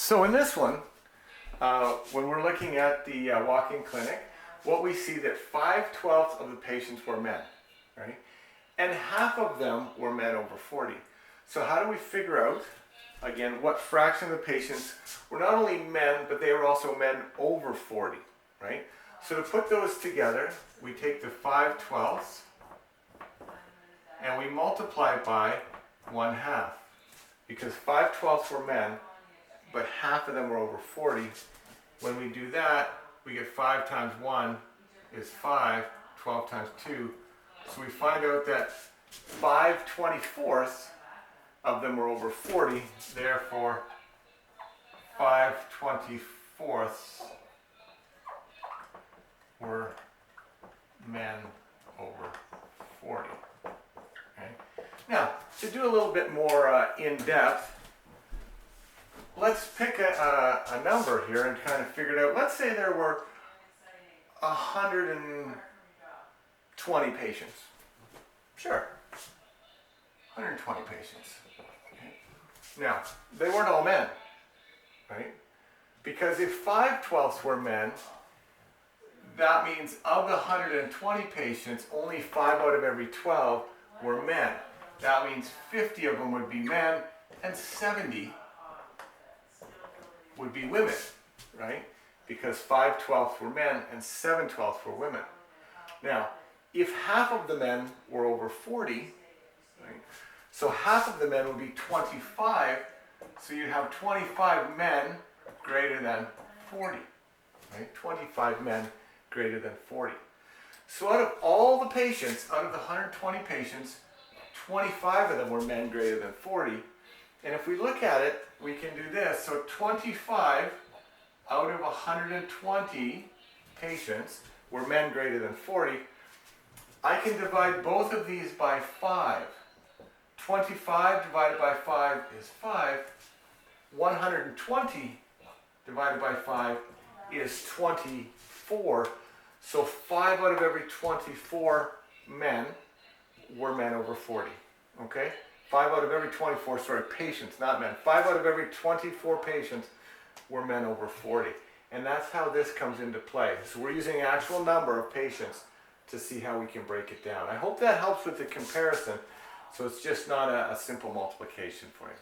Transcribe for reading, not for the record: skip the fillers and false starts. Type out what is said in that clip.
So in this one, when we're looking at the walk-in clinic, what we see that 5/12 of the patients were men, right? And half of them were men over 40. So how do we figure out, again, what fraction of the patients were not only men, but they were also men over 40, right? So to put those together, we take the 5/12 and we multiply by 1/2. Because 5/12 were men, but half of them were over 40. When we do that, we get 5 times 1 is 5, 12 times 2. So we find out that 5/24 of them were over 40, therefore 5/24 were men over 40. Okay? Now, to do a little bit more in depth, let's pick a number here and kind of figure it out. Let's say there were 120 patients. Sure, 120 patients. Okay. Now, they weren't all men, right? Because if 5/12 were men, that means of the 120 patients, only 5 out of every 12 were men. That means 50 of them would be men and 70 would be women, right? Because 5/12 were men and 7/12 were women. Now, if half of the men were over 40, right? So half of the men would be 25, so you'd have 25 men greater than 40, right? 25 men greater than 40. So out of all the patients, out of the 120 patients, 25 of them were men greater than 40. And if we look at it, we can do this. So 25 out of 120 patients were men greater than 40. I can divide both of these by 5. 25 divided by 5 is 5. 120 divided by 5 is 24. So 5 out of every 24 men were men over 40. Okay? 5 out of every 24, patients, not men. 5 out of every 24 patients were men over 40. And that's how this comes into play. So we're using an actual number of patients to see how we can break it down. I hope that helps with the comparison, so it's just not a simple multiplication for you.